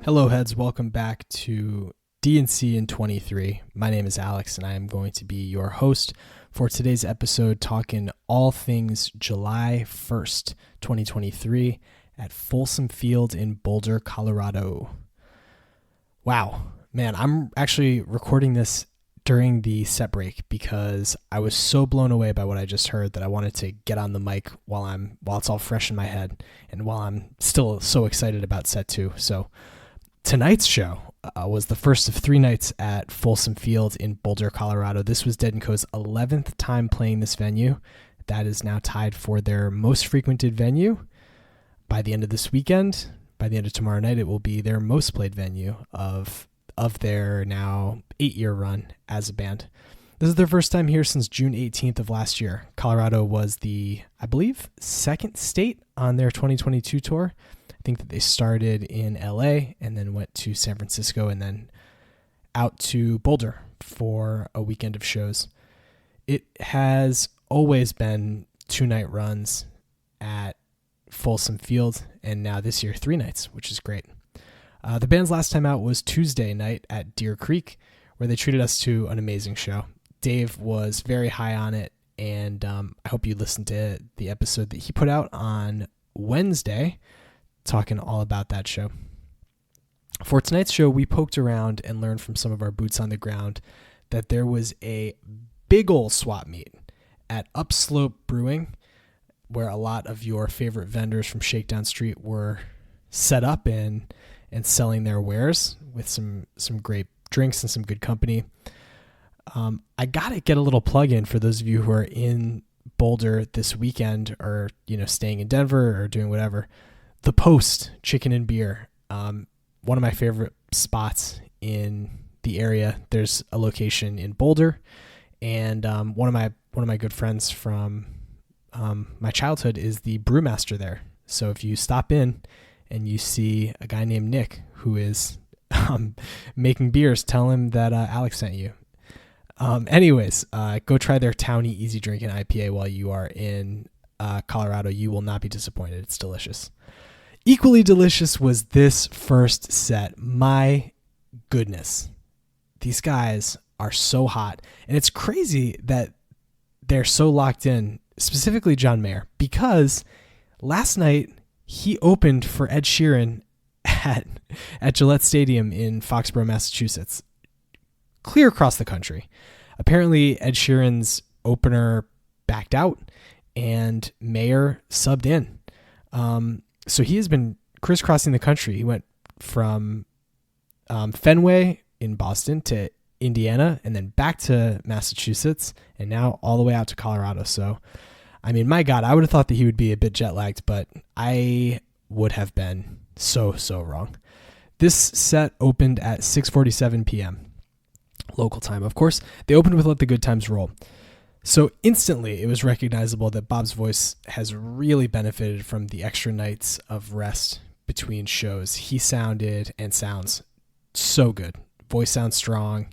Hello, heads. Welcome back to D&C in 23. My name is Alex, and I am going to be your host for today's episode, talking all things July 1st, 2023 at Folsom Field in Boulder, Colorado. Wow, man, I'm actually recording this during the set break because I was so blown away by what I just heard that I wanted to get on the mic while it's all fresh in my head and while I'm still so excited about set 2. So tonight's show was the first of 3 nights at Folsom Field in Boulder, Colorado. This was Dead & Co.'s 11th time playing this venue. That is now tied for their most frequented venue. By the end of this weekend, by the end of tomorrow night, it will be their most played venue of their now 8-year run as a band. This is their first time here since June 18th of last year. Colorado was the, I believe, second state on their 2022 tour. I think that they started in LA and then went to San Francisco and then out to Boulder for a weekend of shows. It has always been 2-night runs at Folsom Field, and now this year 3 nights, which is great. The band's last time out was Tuesday night at Deer Creek, where they treated us to an amazing show. Dave was very high on it, and I hope you listened to the episode that he put out on Wednesday, talking all about that show. For tonight's show, we poked around and learned from some of our boots on the ground that there was a big ol' swap meet at Upslope Brewing, where a lot of your favorite vendors from Shakedown Street were set up and selling their wares with some great drinks and some good company. I gotta get a little plug in for those of you who are in Boulder this weekend, or staying in Denver or doing whatever. The Post Chicken and Beer, one of my favorite spots in the area. There's a location in Boulder, and one of my good friends from my childhood is the brewmaster there. So if you stop in and you see a guy named Nick who is making beers, tell him that Alex sent you. Anyways, go try their Townie Easy Drinking IPA while you are in Colorado. You will not be disappointed. It's delicious. Equally delicious was this first set. My goodness. These guys are so hot. And it's crazy that they're so locked in, specifically John Mayer, because last night he opened for Ed Sheeran at Gillette Stadium in Foxborough, Massachusetts. Clear across the country. Apparently, Ed Sheeran's opener backed out, and Mayer subbed in. So he has been crisscrossing the country. He went from Fenway in Boston to Indiana, and then back to Massachusetts, and now all the way out to Colorado. So, I mean, my God, I would have thought that he would be a bit jet-lagged, but I would have been so wrong. This set opened at 6:47 p.m. local time. Of course, they opened with Let the Good Times Roll. So instantly, it was recognizable that Bob's voice has really benefited from the extra nights of rest between shows. He sounded and sounds so good. Voice sounds strong,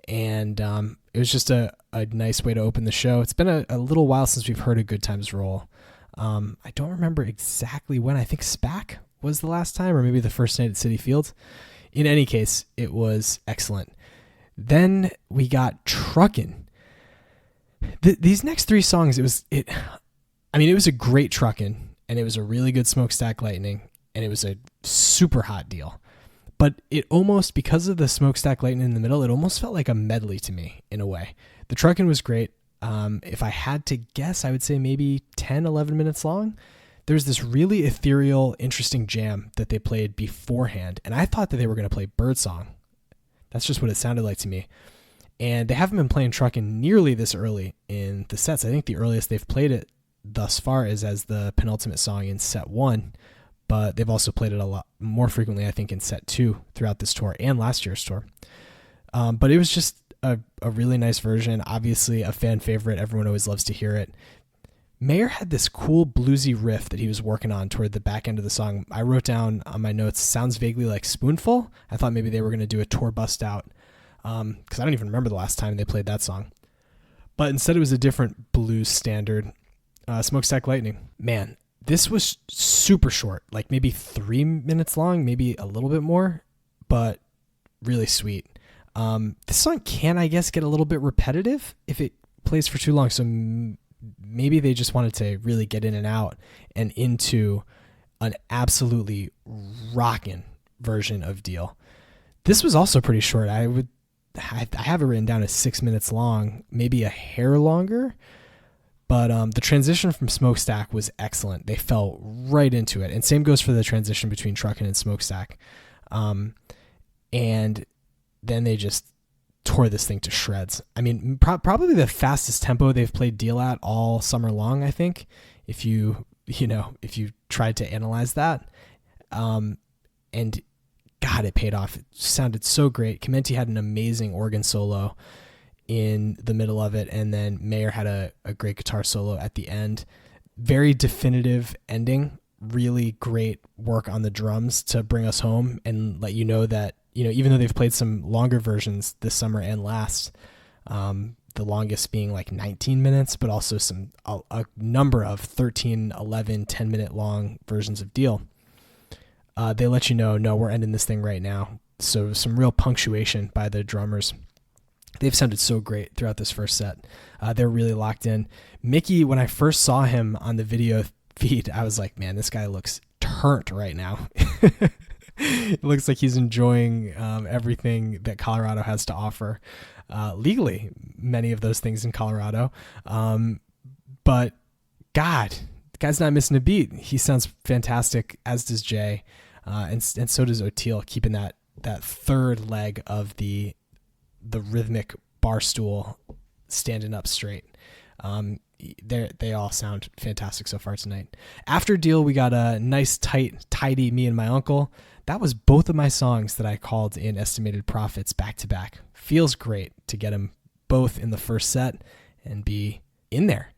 and it was just a nice way to open the show. It's been a little while since we've heard a Good Times Roll. I don't remember exactly when. I think SPAC was the last time, or maybe the first night at Citi Field. In any case, it was excellent. Then we got Truckin'. These next 3 songs, it was a great Truckin', and it was a really good Smokestack Lightning, and it was a super hot deal. But it almost, because of the Smokestack Lightning in the middle, it almost felt like a medley to me in a way. The Truckin' was great. If I had to guess, I would say maybe 10, 11 minutes long. There's this really ethereal, interesting jam that they played beforehand, and I thought that they were going to play Birdsong. That's just what it sounded like to me. And they haven't been playing Truckin' nearly this early in the sets. I think the earliest they've played it thus far is as the penultimate song in set 1, but they've also played it a lot more frequently, I think, in set 2 throughout this tour and last year's tour. But it was just a really nice version. Obviously, a fan favorite. Everyone always loves to hear it. Mayer had this cool bluesy riff that he was working on toward the back end of the song. I wrote down on my notes, sounds vaguely like Spoonful. I thought maybe they were going to do a tour bust out, because I don't even remember the last time they played that song. But instead it was a different blues standard, Smokestack Lightning. Man, this was super short, like maybe 3 minutes long, maybe a little bit more. but really sweet. This song can, I guess, get a little bit repetitive if it plays for too long. So maybe they just wanted to really get in and out and into an absolutely rockin' version of Deal. This was also pretty short. I have it written down as 6 minutes long, maybe a hair longer. But the transition from Smokestack was excellent. They fell right into it. And same goes for the transition between Truckin' and Smokestack. And then they just tore this thing to shreds. I mean, probably the fastest tempo they've played Deal at all summer long, I think, if you tried to analyze that. And God, it paid off. It sounded so great. Chimenti had an amazing organ solo in the middle of it, and then Mayer had a great guitar solo at the end. Very definitive ending. Really great work on the drums to bring us home and let you know that, even though they've played some longer versions this summer and last, the longest being like 19 minutes, but also a number of 13, 11, 10-minute long versions of Deal. They let you know, no, we're ending this thing right now. So some real punctuation by the drummers. They've sounded so great throughout this first set. They're really locked in. Mickey, when I first saw him on the video feed, I was like, man, this guy looks turnt right now. It looks like he's enjoying everything that Colorado has to offer. Legally, many of those things in Colorado. But God, the guy's not missing a beat. He sounds fantastic, as does Jay. And so does Oteil, keeping that third leg of the rhythmic bar stool standing up straight. They all sound fantastic so far tonight. After Deal, we got a nice, tidy Me and My Uncle. That was both of my songs that I called in Estimated Profits back to back. Feels great to get them both in the first set and be in there.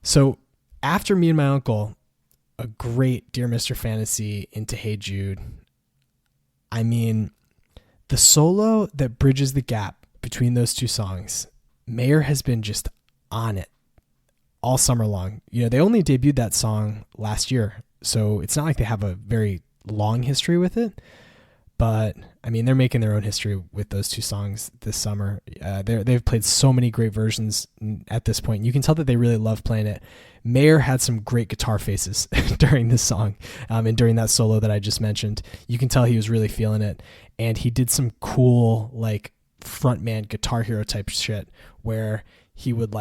So after Me and My Uncle, a great Dear Mr. Fantasy into Hey Jude. I mean, the solo that bridges the gap between those two songs, Mayer has been just on it all summer long. They only debuted that song last year, so it's not like they have a very long history with it. But I mean, they're making their own history with those two songs this summer. They've played so many great versions at this point. You can tell that they really love playing it. Mayer had some great guitar faces during this song, and during that solo that I just mentioned. You can tell he was really feeling it, and he did some cool like frontman Guitar Hero type shit where he would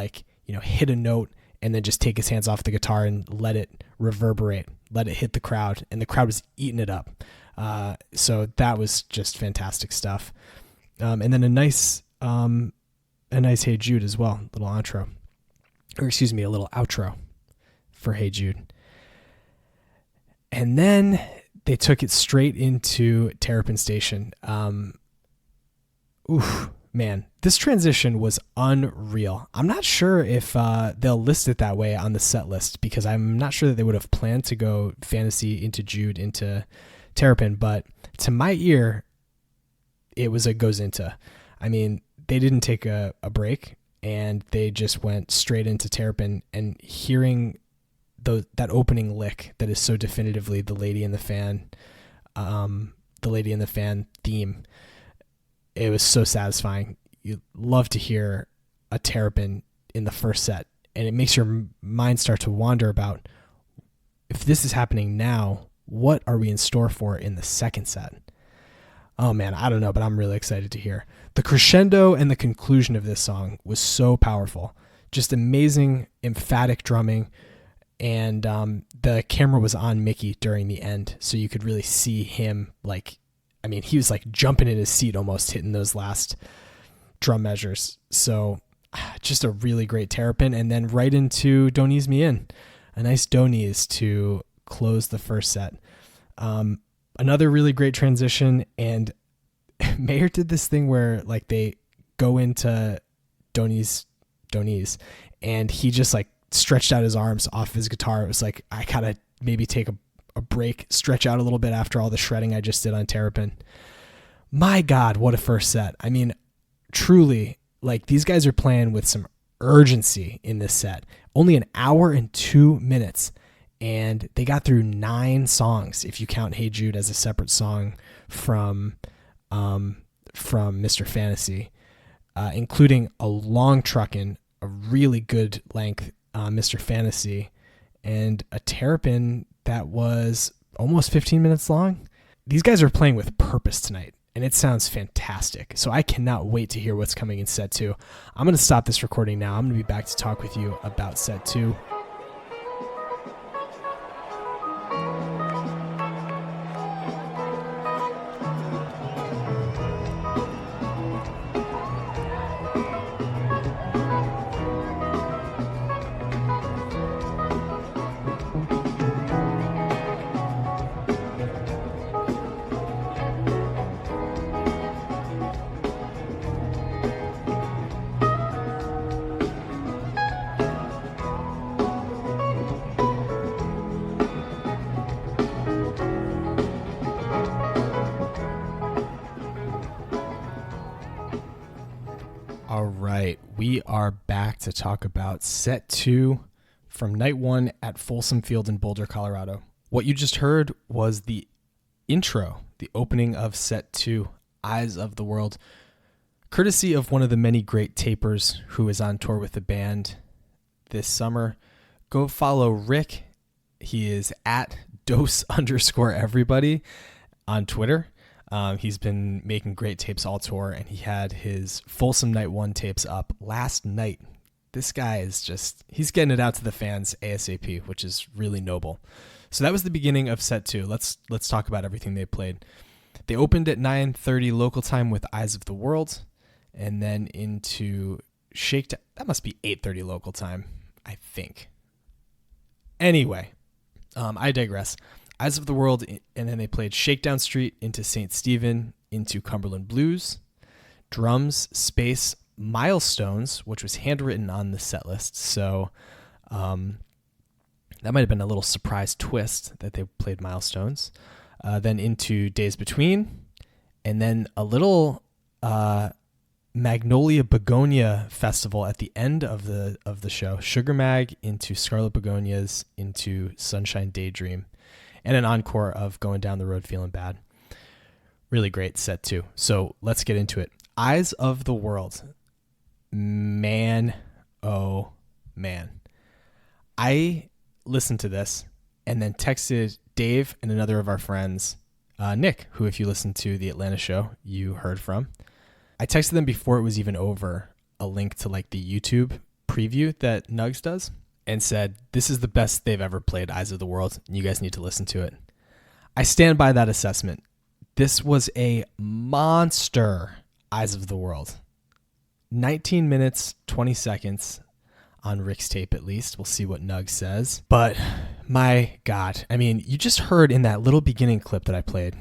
hit a note and then just take his hands off the guitar and let it reverberate, let it hit the crowd, and the crowd was eating it up. So that was just fantastic stuff. And then a nice Hey Jude as well, a little outro for Hey Jude. And then they took it straight into Terrapin Station. Man, this transition was unreal. I'm not sure if they'll list it that way on the set list, because I'm not sure that they would have planned to go Fantasy into Jude into Terrapin, but to my ear, it was a goes into. I mean, they didn't take a break, and they just went straight into Terrapin, and hearing that opening lick that is so definitively the Lady in the Fan theme, it was so satisfying. You love to hear a Terrapin in the first set, and it makes your mind start to wander about, if this is happening now, what are we in store for in the second set? Oh man, I don't know, but I'm really excited to hear. The crescendo and the conclusion of this song was so powerful. Just amazing, emphatic drumming. And the camera was on Mickey during the end, so you could really see him, he was like jumping in his seat almost, hitting those last drum measures. So just a really great Terrapin. And then right into Don't Ease Me In. A nice Don't Ease to close the first set. Another really great transition, and Mayer did this thing where they go into Don't Ease, and he just stretched out his arms off his guitar. It was like, I gotta maybe take a break, stretch out a little bit after all the shredding I just did on Terrapin. My God, what a first set. I mean, truly, these guys are playing with some urgency in this set. Only an hour and 2 minutes, and they got through 9 songs if you count Hey Jude as a separate song from from Mr. Fantasy, including a long truckin', a really good length Mr. Fantasy, and a Terrapin that was almost 15 minutes long. These guys are playing with purpose tonight, and it sounds fantastic. So I cannot wait to hear what's coming in set 2. I'm going to stop this recording now. I'm going to be back to talk with you about set 2. All right, we are back to talk about set 2 from night 1 at Folsom Field in Boulder, Colorado. What you just heard was the intro, the opening of set 2, Eyes of the World, courtesy of one of the many great tapers who is on tour with the band this summer. Go follow Rick. He is at dose_everybody on Twitter. He's been making great tapes all tour, and he had his Folsom Night 1 tapes up last night. This guy is he's getting it out to the fans ASAP, which is really noble. So that was the beginning of set 2. Let's talk about everything they played. They opened at 9:30 local time with Eyes of the World, and then into Shakedown. That must be 8:30 local time, I think. Anyway, I digress. Eyes of the World, and then they played Shakedown Street into St. Stephen, into Cumberland Blues, Drums, Space, Milestones, which was handwritten on the set list. So that might have been a little surprise twist that they played Milestones. Then into Days Between, and then a little Magnolia Begonia Festival at the end of the show. Sugar Mag into Scarlet Begonias into Sunshine Daydream. And an encore of Going Down the Road Feeling Bad. Really great set 2. So let's get into it. Eyes of the World. Man, oh man. I listened to this and then texted Dave and another of our friends, Nick, who if you listened to the Atlanta show, you heard from. I texted them before it was even over a link to like the YouTube preview that Nugs does, and said, this is the best they've ever played Eyes of the World, and you guys need to listen to it. I stand by that assessment. This was a monster Eyes of the World. 19 minutes, 20 seconds on Rick's tape at least. We'll see what Nug says. But my God, I mean, you just heard in that little beginning clip that I played,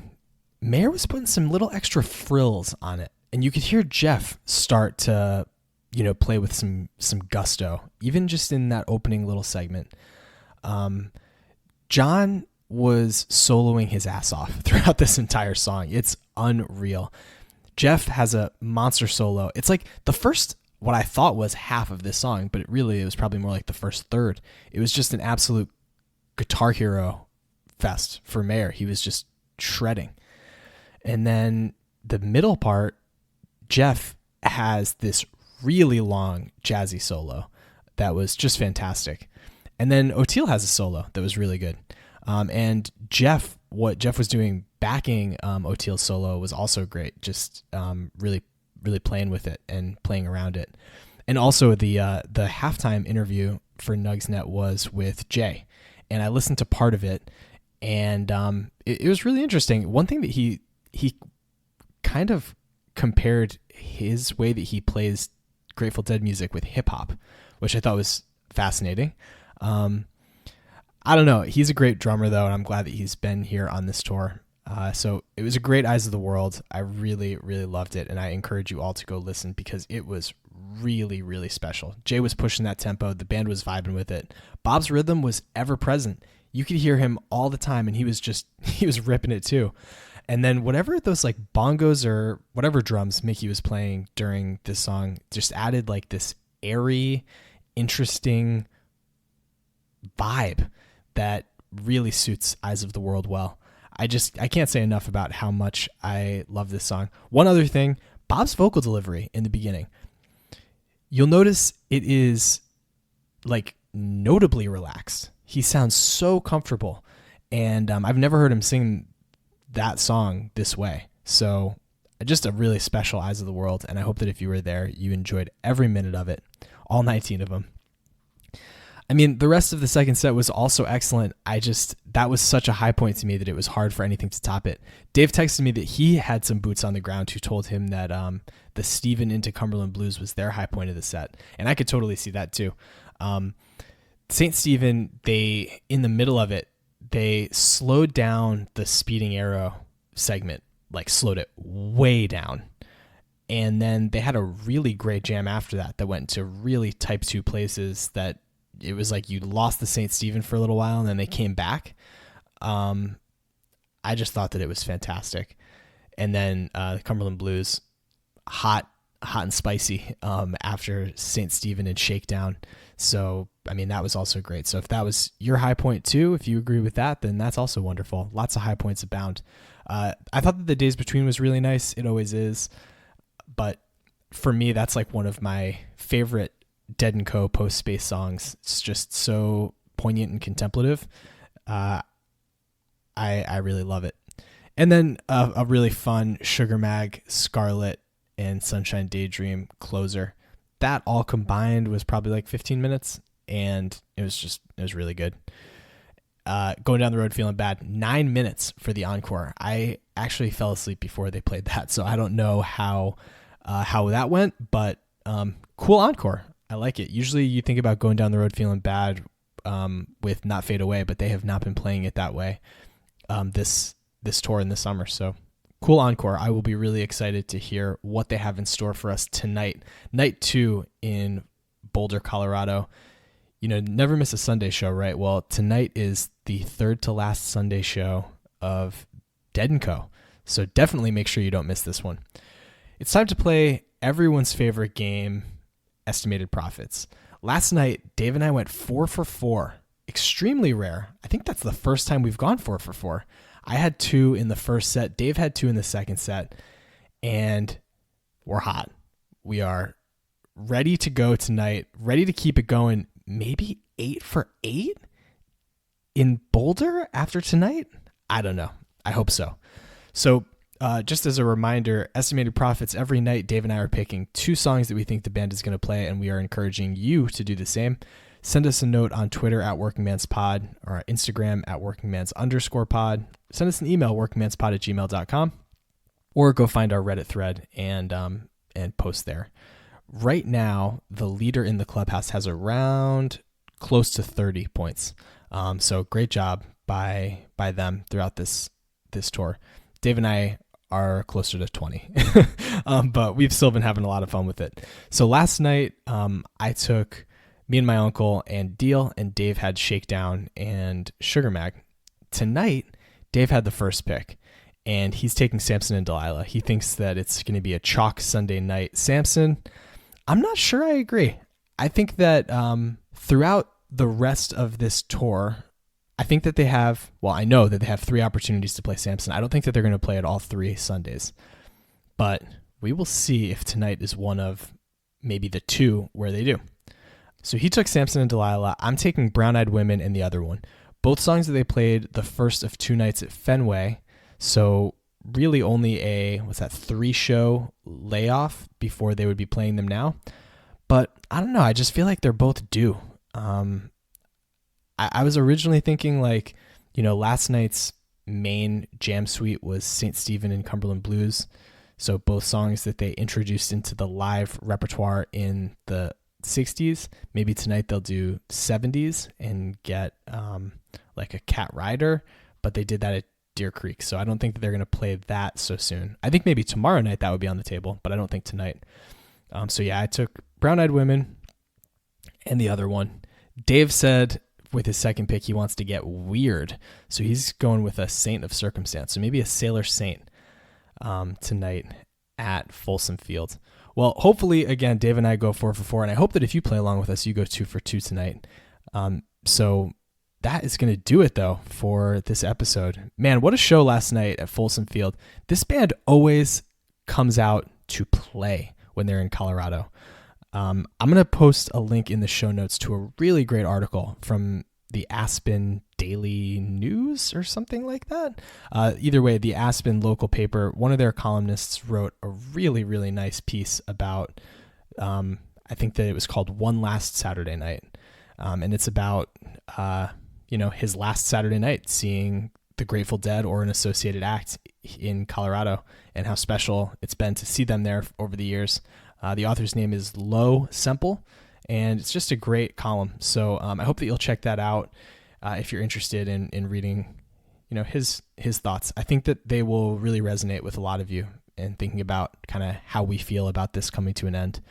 Mayer was putting some little extra frills on it. And you could hear Jeff start to play with some gusto, even just in that opening little segment. John was soloing his ass off throughout this entire song. It's unreal. Jeff has a monster solo. It's like the first, what I thought was half of this song, but it was probably more like the first third. It was just an absolute Guitar Hero fest for Mayer. He was just shredding. And then the middle part, Jeff has this really long jazzy solo that was just fantastic. And then O'Teal has a solo that was really good. And what Jeff was doing backing O'Teal's solo was also great. Just really, really playing with it and playing around it. And also the halftime interview for Nugs Net was with Jay. And I listened to part of it, and it was really interesting. One thing that he kind of compared his way that he plays Grateful Dead music with hip hop, which I thought was fascinating. I don't know. He's a great drummer though, and I'm glad that he's been here on this tour. So it was a great Eyes of the World. I really, really loved it, and I encourage you all to go listen because it was really, really special. Jay was pushing that tempo. The band was vibing with it. Bob's rhythm was ever present. You could hear him all the time, and he was ripping it too. And then whatever those like bongos or whatever drums Mickey was playing during this song just added like this airy, interesting vibe that really suits Eyes of the World well. I can't say enough about how much I love this song. One other thing, Bob's vocal delivery in the beginning. You'll notice it is like notably relaxed. He sounds so comfortable, and I've never heard him sing that song this way. So just a really special Eyes of the World, and I hope that if you were there, you enjoyed every minute of it, all 19 of them. I mean, the rest of the second set was also excellent. That was such a high point to me that it was hard for anything to top it. Dave texted me that he had some boots on the ground who told him that the Stephen into Cumberland Blues was their high point of the set. And I could totally see that too. St. Stephen, in the middle of it, they slowed down the Speeding Arrow segment, like slowed it way down. And then they had a really great jam after that went into really type 2 places that it was like you lost the St. Stephen for a little while and then they came back. I just thought that it was fantastic. And then the Cumberland Blues, hot and spicy after St. Stephen and Shakedown. So, I mean, that was also great. So if that was your high point too, if you agree with that, then that's also wonderful. Lots of high points abound. I thought that the Days Between was really nice. It always is. But for me, that's like one of my favorite Dead & Co. post-space songs. It's just so poignant and contemplative. I really love it. And then a really fun Sugar Mag, Scarlet, and Sunshine Daydream closer. That all combined was probably like 15 minutes, and it was really good. Going Down the Road Feeling Bad, 9 minutes for the encore. I actually fell asleep before they played that, so I don't know how that went, but cool encore. I like it. Usually you think about Going Down the Road Feeling Bad with Not Fade Away, but they have not been playing it that way this tour in the summer. So cool encore. I will be really excited to hear what they have in store for us tonight. Night 2 in Boulder, Colorado. You know, never miss a Sunday show, right? Well, tonight is the third to last Sunday show of Dead & Co. So definitely make sure you don't miss this one. It's time to play everyone's favorite game, Estimated Profits. Last night, Dave and I went 4 for 4. Extremely rare. I think that's the first time we've gone 4 for 4. I had 2 in the first set. Dave had 2 in the second set. And we're hot. We are ready to go tonight. Ready to keep it going. Maybe 8 for 8 in Boulder after tonight? I don't know. I hope so. So just as a reminder, Estimated Profits, every night Dave and I are picking 2 songs that we think the band is going to play, and we are encouraging you to do the same. Send us a note on Twitter at WorkingMansPod or Instagram at WorkingMans_pod. Send us an email, workingmanspod@gmail.com, or go find our Reddit thread and post there. Right now, the leader in the clubhouse has around close to 30 points. So great job by them throughout this tour. Dave and I are closer to 20, but we've still been having a lot of fun with it. So last night, I took me and my uncle and Deal, and Dave had Shakedown and Sugar Mag. Tonight, Dave had the first pick, and he's taking Samson and Delilah. He thinks that it's going to be a chalk Sunday night. Samson, I'm not sure I agree. I think that throughout the rest of this tour, I think that I know that they have 3 opportunities to play Samson. I don't think that they're going to play it all 3 Sundays, but we will see if tonight is one of maybe the 2 where they do. So he took Samson and Delilah. I'm taking Brown Eyed Women and the other one. Both songs that they played the first of 2 nights at Fenway. So really only a 3-show layoff before they would be playing them now. But I don't know. I just feel like they're both due. I was originally thinking last night's main jam suite was St. Stephen and Cumberland Blues. So both songs that they introduced into the live repertoire in the 60s. Maybe tonight they'll do 70s and get like a Cat Rider, but they did that at Deer Creek. So I don't think that they're going to play that so soon. I think maybe tomorrow night that would be on the table, but I don't think tonight. So yeah, I took Brown Eyed Women and the other one. Dave said with his second pick, he wants to get weird. So he's going with a Saint of Circumstance. So maybe a Sailor Saint tonight at Folsom Field. Well, hopefully, again, Dave and I go 4 for 4, and I hope that if you play along with us, you go 2 for 2 tonight. So that is going to do it, though, for this episode. Man, what a show last night at Folsom Field. This band always comes out to play when they're in Colorado. I'm going to post a link in the show notes to a really great article from the Aspen Daily News or something like that. Either way, the Aspen local paper, one of their columnists wrote a really, really nice piece about, I think that it was called One Last Saturday Night. And it's about, his last Saturday night seeing the Grateful Dead or an associated act in Colorado and how special it's been to see them there over the years. The author's name is Lo Semple, and it's just a great column. So I hope that you'll check that out if you're interested in reading, his thoughts. I think that they will really resonate with a lot of you and thinking about kind of how we feel about this coming to an end.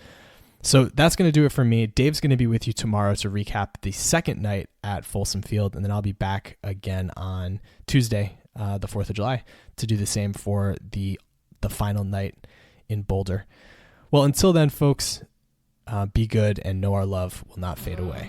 So that's going to do it for me. Dave's going to be with you tomorrow to recap the second night at Folsom Field, and then I'll be back again on Tuesday, the 4th of July, to do the same for the final night in Boulder. Well, until then, folks, be good and know our love will not fade away.